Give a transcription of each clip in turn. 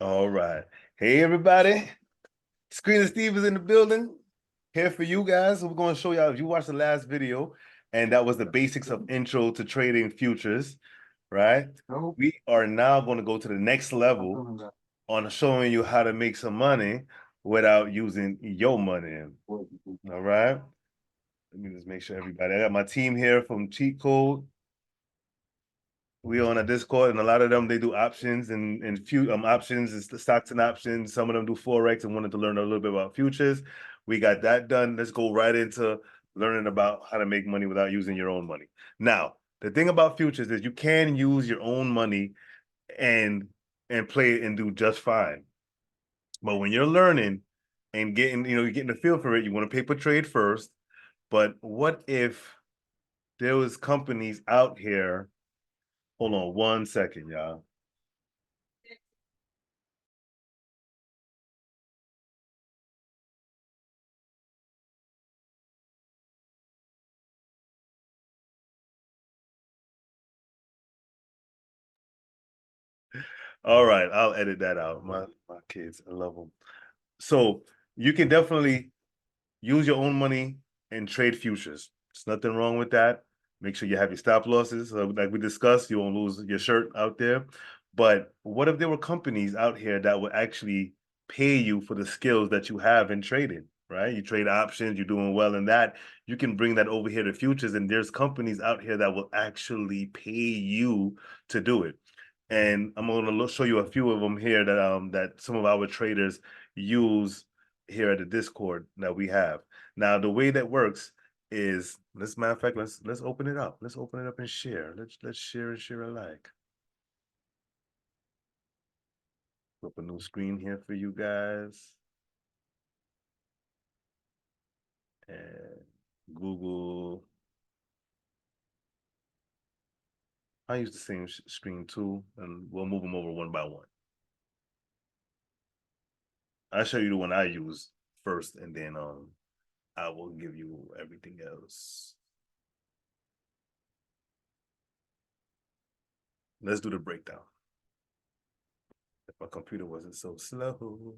All right. Hey, everybody. Screen and Steve is in the building. Here for you guys. We're going to show y'all, if you watched the last video, and that was the basics of intro to trading futures, right? We are now going to go to the next level on showing you how to make some money without using your money. All right. Let me just make sure everybody, I got my team here from Cheat Code. We on a Discord, and a lot of them they do options and few options is the stocks and options. Some of them do forex and wanted to learn a little bit about futures. We got that done. Let's go right into learning about how to make money without using your own money. Now, the thing about futures is you can use your own money and play it and do just fine. But when you're learning and you're getting the feel for it, you want to paper trade first. But what if there was companies out here? Hold on 1 second, y'all. All right, I'll edit that out. My kids, I love them. So you can definitely use your own money and trade futures. There's nothing wrong with that. Make sure you have your stop losses. Like we discussed, you won't lose your shirt out there. But what if there were companies out here that would actually pay you for the skills that you have in trading, right? You trade options, you're doing well in that. You can bring that over here to futures, and there's companies out here that will actually pay you to do it. And I'm going to show you a few of them here that some of our traders use here at the Discord that we have. Now, the way that works is, let's matter of fact, let's open it up. Let's open it up and share. Let's share and share alike. Put up a new screen here for you guys. And Google. I use the same screen too, and we'll move them over one by one. I'll show you the one I use first, and then I will give you everything else. Let's do the breakdown. If my computer wasn't so slow.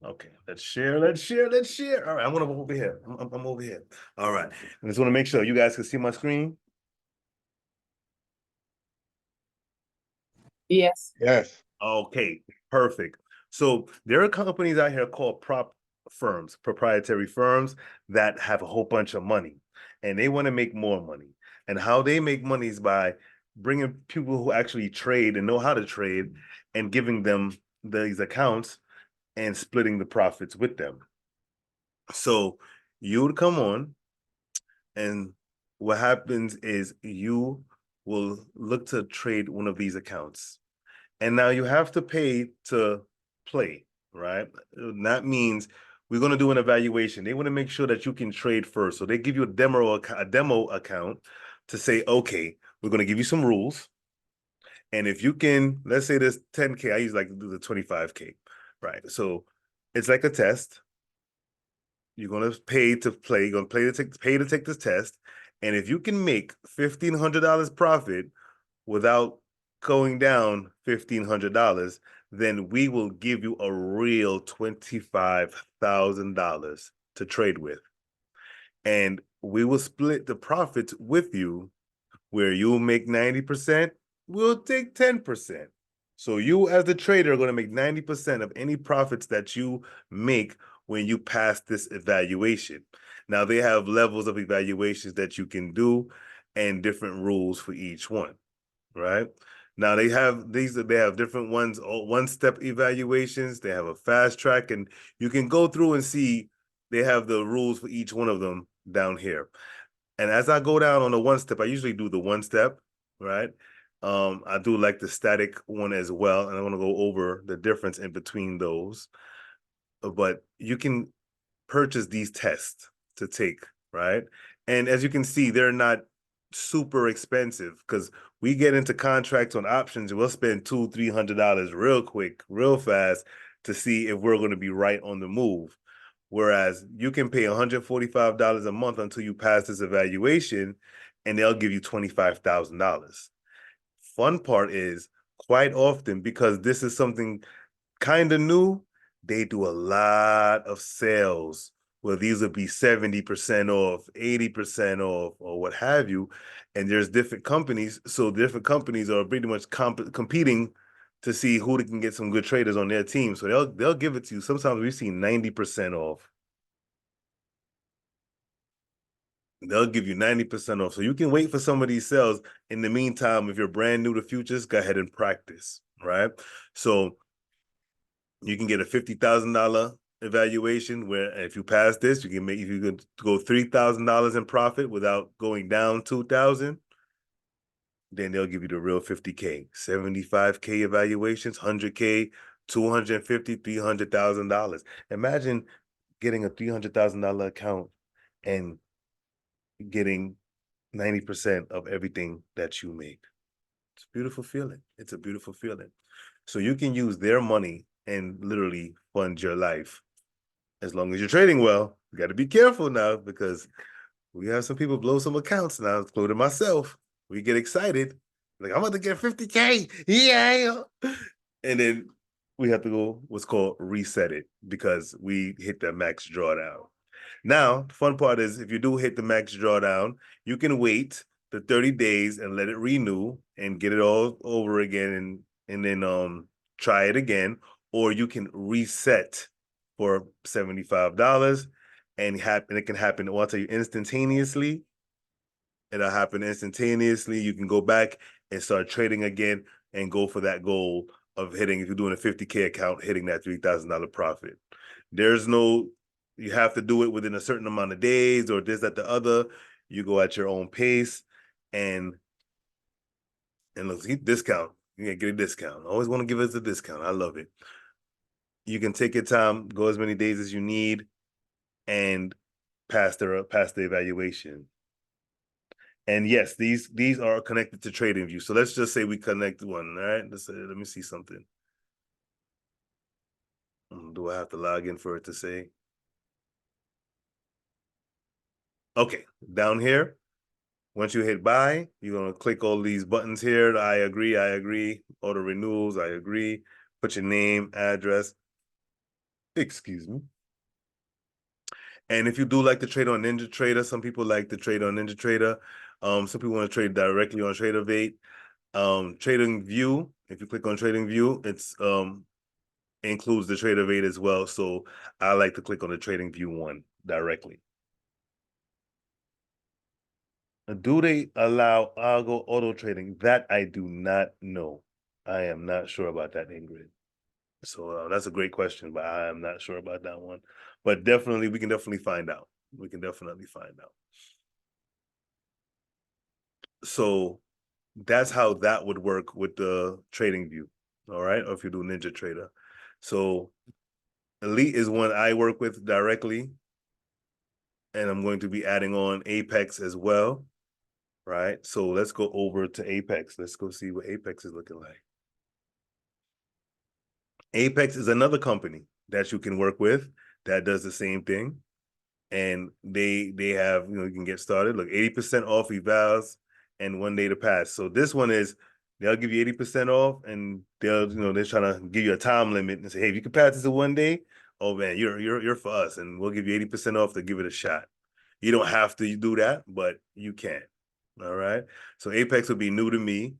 Okay, let's share. All right, I'm gonna go over here. I'm over here. All right, I just want to make sure you guys can see my screen. Yes. Yes. Okay, perfect. So there are companies out here called prop firms, proprietary firms that have a whole bunch of money, and they want to make more money. And how they make money is by bringing people who actually trade and know how to trade and giving them these accounts and splitting the profits with them. So you would come on, and what happens is you will look to trade one of these accounts. And now you have to pay to play, right? That means we're going to do an evaluation. They want to make sure that you can trade first. So they give you a demo account to say, okay, we're going to give you some rules. And if you can, let's say there's 10K, I usually like to do the 25K, right? So it's like a test. You're gonna pay to play. You're gonna pay to take this test, and if you can make $1,500 profit without going down $1,500, then we will give you a real $25,000 to trade with, and we will split the profits with you. Where you'll make 90%, we'll take 10%. So you, as the trader, are going to make 90% of any profits that you make when you pass this evaluation. Now, they have levels of evaluations that you can do and different rules for each one, right? Now they have different ones, one-step evaluations. They have a fast track, and you can go through and see they have the rules for each one of them down here. And as I go down on the one step, I usually do the one step, right? I do like the static one as well, and I want to go over the difference in between those. But you can purchase these tests to take, right? And as you can see, they're not super expensive because we get into contracts on options and we'll spend $200-300 real quick, real fast to see if we're going to be right on the move. Whereas you can pay $145 a month until you pass this evaluation, and they'll give you $25,000. Fun part is quite often, because this is something kind of new, they do a lot of sales where these would be 70% off, 80% off, or what have you. And there's different companies. So different companies are pretty much competing to see who they can get some good traders on their team. So they'll give it to you. Sometimes we've seen 90% off. They'll give you 90% off. So you can wait for some of these sales. In the meantime, if you're brand new to futures, go ahead and practice, right? So you can get a $50,000 evaluation where if you pass this, you can go $3,000 in profit without going down 2,000. Then they'll give you the real 50K, 75K evaluations, 100K, 250, $300,000. Imagine getting a $300,000 account and getting 90% of everything that you make. It's a beautiful feeling. It's a beautiful feeling. So you can use their money and literally fund your life. As long as you're trading well, you got to be careful now, because we have some people blow some accounts now, including myself. We get excited, like, I'm about to get 50K. Yeah. And then we have to go what's called reset it because we hit the max drawdown. Now, the fun part is if you do hit the max drawdown, you can wait the 30 days and let it renew and get it all over again and then try it again. Or you can reset for $75 and it can happen, I'll tell you, instantaneously. It'll happen instantaneously. You can go back and start trading again and go for that goal of hitting, if you're doing a 50K account, hitting that $3,000 profit. There's no, you have to do it within a certain amount of days or this, that, the other. You go at your own pace and look, discount. You get a discount. I always want to give us a discount. I love it. You can take your time, go as many days as you need, and pass the evaluation. And yes, these are connected to TradingView. So let's just say we connect one. All right, let me see something. Do I have to log in for it to say? Okay, down here, once you hit buy, you're gonna click all these buttons here. I agree, auto renewals, I agree. Put your name, address. Excuse me. And if you do like to trade on NinjaTrader, some people like to trade on NinjaTrader. Some people want to trade directly on TraderVate. TradingView, if you click on TradingView, it's includes the TraderVate as well. So I like to click on the TradingView one directly. Do they allow algo auto trading? That I do not know. I am not sure about that, Ingrid. So that's a great question, but I am not sure about that one. But definitely, we can definitely find out. We can definitely find out. So that's how that would work with the TradingView. All right, or if you do NinjaTrader. So Elite is one I work with directly, and I'm going to be adding on Apex as well. Right. So let's go over to Apex. Let's go see what Apex is looking like. Apex is another company that you can work with that does the same thing. And they have, you can get started. Look, 80% off evals and 1 day to pass. So this one is, they'll give you 80% off and they're trying to give you a time limit and say, hey, if you can pass this in 1 day, oh man, you're for us, and we'll give you 80% off to give it a shot. You don't have to do that, but you can. All right. So Apex would be new to me,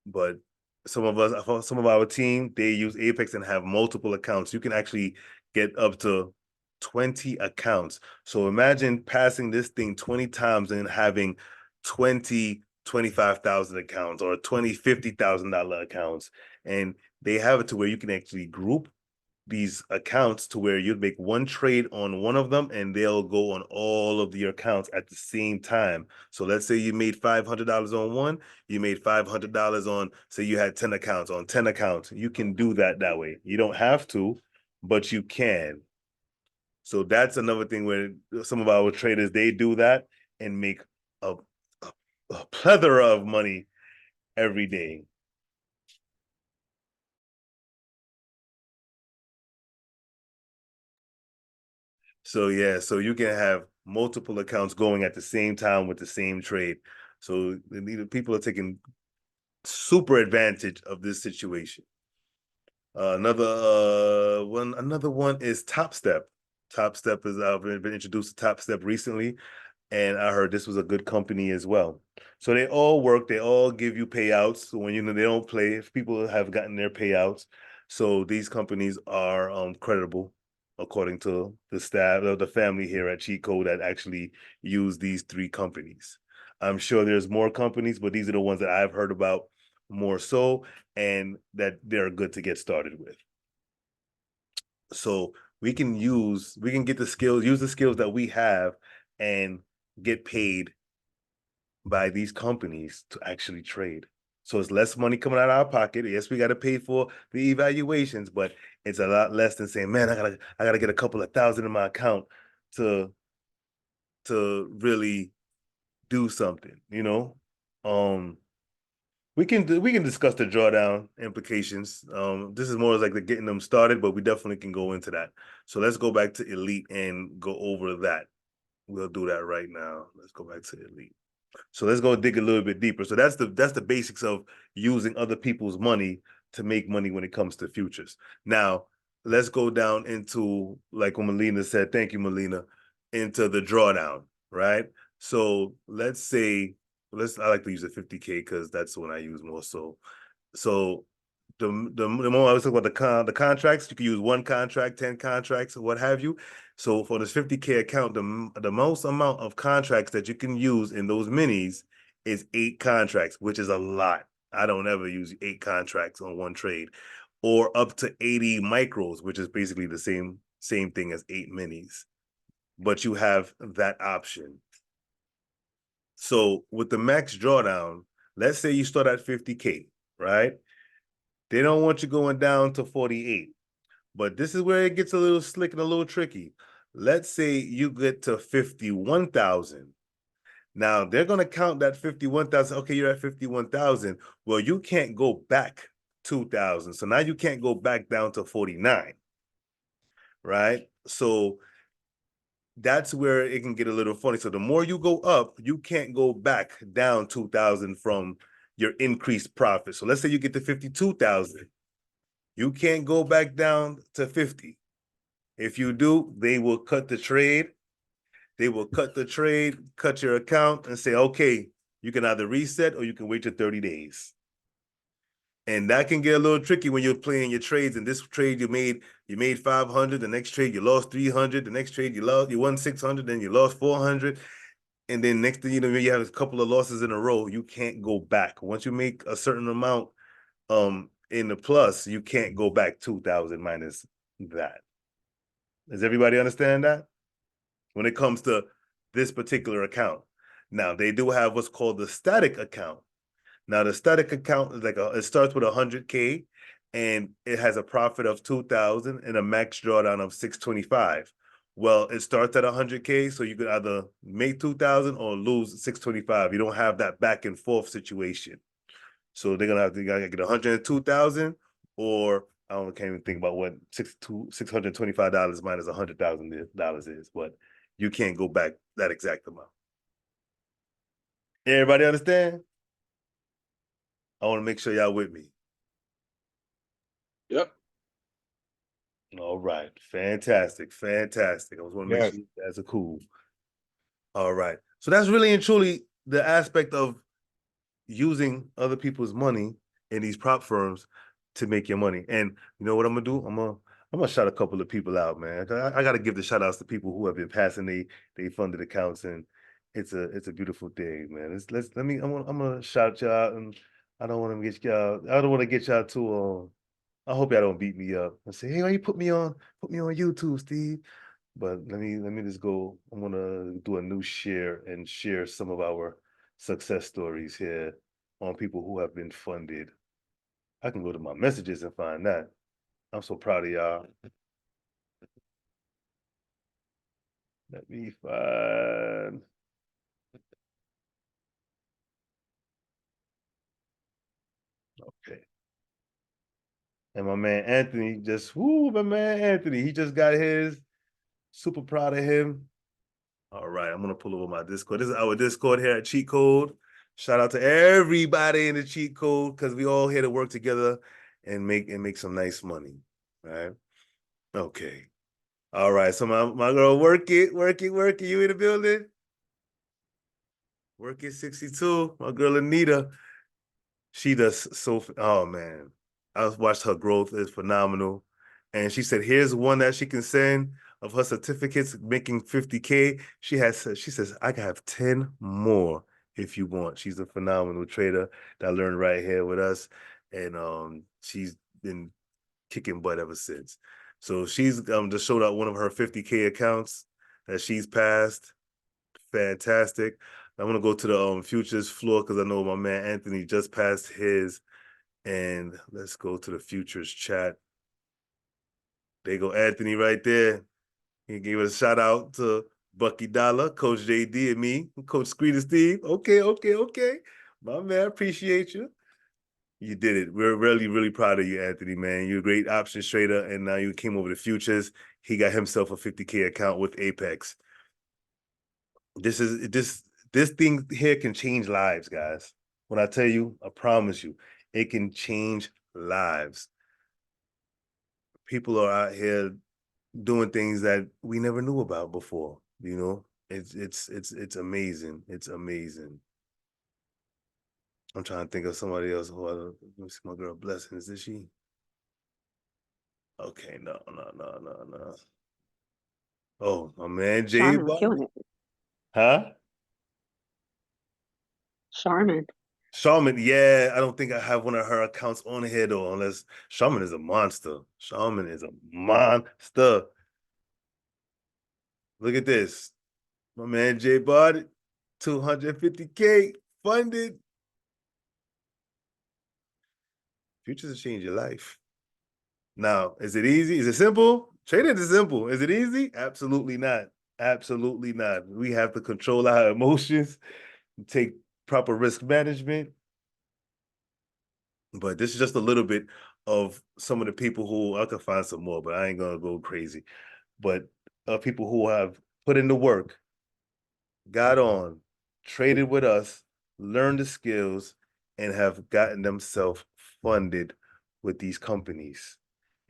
but some of our team, they use Apex and have multiple accounts. You can actually get up to 20 accounts. So imagine passing this thing 20 times and having 20 $25,000 accounts or 20 $50,000 accounts. And they have it to where you can actually group these accounts to where you'd make one trade on one of them and they'll go on all of your accounts at the same time. So let's say you made $500 on one, you made $500 on, say you had 10 accounts, on 10 accounts. You can do that way. You don't have to, but you can. So that's another thing where some of our traders, they do that and make a plethora of money every day. So yeah, so you can have multiple accounts going at the same time with the same trade. So people are taking super advantage of this situation. Another one is Top Step. Top Step is I've been introduced to Top Step recently, and I heard this was a good company as well. So they all work, they all give you payouts. So when they don't play, if people have gotten their payouts, so these companies are creditable according to the staff of the family here at Cheat Code that actually use these three companies. I'm sure there's more companies, but these are the ones that I've heard about more so, and that they're good to get started with. So we can get the skills, use the skills that we have, and get paid by these companies to actually trade. So it's less money coming out of our pocket. Yes, we got to pay for the evaluations, but it's a lot less than saying, man, I gotta get a couple of thousand in my account to really do something, you know. We can discuss the drawdown implications. This is more like the getting them started, but we definitely can go into that. So let's go back to Elite and go over that. We'll do that right now. Let's go back to Elite. So let's go dig a little bit deeper. So that's the basics of using other people's money to make money when it comes to futures. Now, let's go down into, like what Melina said, thank you, Melina, into the drawdown, right? So let's say, I like to use a 50K because that's the one I use more. So the more I was talking about the contracts, you can use one contract, 10 contracts, or what have you. So for this 50K account, the most amount of contracts that you can use in those minis is 8 contracts, which is a lot. I don't ever use 8 contracts on one trade, or up to 80 micros, which is basically the same thing as 8 minis. But you have that option. So with the max drawdown, let's say you start at 50K, right? They don't want you going down to 48. But this is where it gets a little slick and a little tricky. Let's say you get to 51,000. Now they're going to count that 51,000. Okay, you're at 51,000. Well, you can't go back 2,000. So now you can't go back down to 49. Right? So that's where it can get a little funny. So the more you go up, you can't go back down 2,000 from your increased profit. So let's say you get to 52,000. You can't go back down to 50. If you do, they will cut the trade. They will cut the trade, cut your account, and say, okay, you can either reset or you can wait your 30 days. And that can get a little tricky when you're playing your trades. In this trade you made 500, the next trade you lost 300, the next trade you won 600, then you lost 400. And then next thing you know, you have a couple of losses in a row. You can't go back. Once you make a certain amount in the plus, you can't go back 2,000 minus that. Does everybody understand that? When it comes to this particular account. Now, they do have what's called the static account. Now, the static account is it starts with 100K and it has a profit of 2,000 and a max drawdown of 625. Well, it starts at 100K, so you could either make 2,000 or lose 625. You don't have that back and forth situation. So they're gonna have to get 102,000, or I can't even think about what $625 minus $100,000 is, but you can't go back that exact amount. Everybody understand? I want to make sure y'all with me. Yep. All right. Fantastic. Fantastic. I was want to make sure you guys are cool. All right. So that's really and truly the aspect of using other people's money in these prop firms to make your money. And you know what I'm gonna do? I'm gonna shout a couple of people out, man. I gotta give the shout outs to people who have been passing they funded accounts, and it's a beautiful thing, man. I'm gonna shout y'all out, and I don't want to get y'all. I don't want to get y'all too. I hope y'all don't beat me up and say, hey, why you put me on YouTube, Steve? But let me just go. I'm gonna do a new share and share some of our success stories here on people who have been funded. I can go to my messages and find that. I'm so proud of y'all. Let me find. Okay. And my man Anthony my man Anthony, he just got his. Super proud of him. All right, I'm gonna pull over my Discord. This is our Discord here at Cheat Code. Shout out to everybody in the cheat code because we all here to work together and make some nice money. Right? Okay. All right. So my girl, work it. You in the building? Work it 62. My girl Anita. She does so. Oh man, I watched her growth is phenomenal, and she said, "Here's one that she can send of her certificates making 50K." She says, "I can have 10 more if you want." She's a phenomenal trader that learned right here with us, and she's been kicking butt ever since. So she's just showed out one of her 50K accounts that she's passed. Fantastic. I'm gonna go to the futures floor because I know my man Anthony just passed his, and let's go to the futures chat. There go Anthony right there. He gave us a shout out to Bucky Dollar, Coach JD, and me, Coach Screeder Steve. Okay. My man, appreciate you. You did it. We're really, really proud of you, Anthony, man. You're a great options trader, and now you came over to futures. He got himself a 50K account with Apex. This thing here can change lives, guys. When I tell you, I promise you, it can change lives. People are out here doing things that we never knew about before. You know, it's amazing. It's amazing. I'm trying to think of somebody else. Let me see my girl Blessings. Is she? Okay, no. Oh, my man Jay Charmin killing it. Huh? Charmin. Charmin, yeah, I don't think I have one of her accounts on here though, unless Charmin is a monster. Charmin is a monster. Look at this. My man Jay Bud, 250K funded. Futures will change your life. Now, is it easy? Is it simple? Trading is simple. Is it easy? Absolutely not. Absolutely not. We have to control our emotions, take proper risk management. But this is just a little bit of some of the people who I could find some more, but I ain't gonna go crazy. But people who have put in the work, got on, traded with us, learned the skills, and have gotten themselves funded with these companies.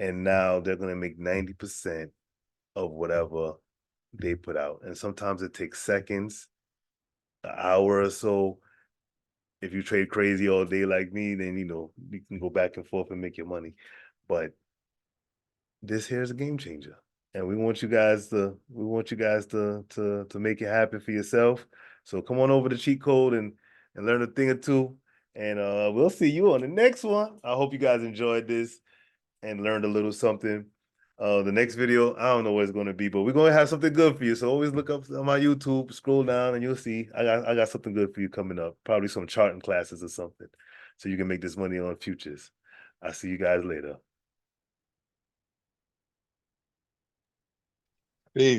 And now they're gonna make 90% of whatever they put out. And sometimes it takes seconds, an hour or so. If you trade crazy all day like me, then you can go back and forth and make your money. But this here is a game changer. And we want you guys to make it happen for yourself. So come on over to Cheat Code and learn a thing or two. And we'll see you on the next one. I hope you guys enjoyed this and learned a little something. The next video, I don't know what it's going to be, but we're going to have something good for you. So always look up on my YouTube, scroll down, and you'll see I got something good for you coming up. Probably some charting classes or something, so you can make this money on futures. I'll see you guys later. Peace.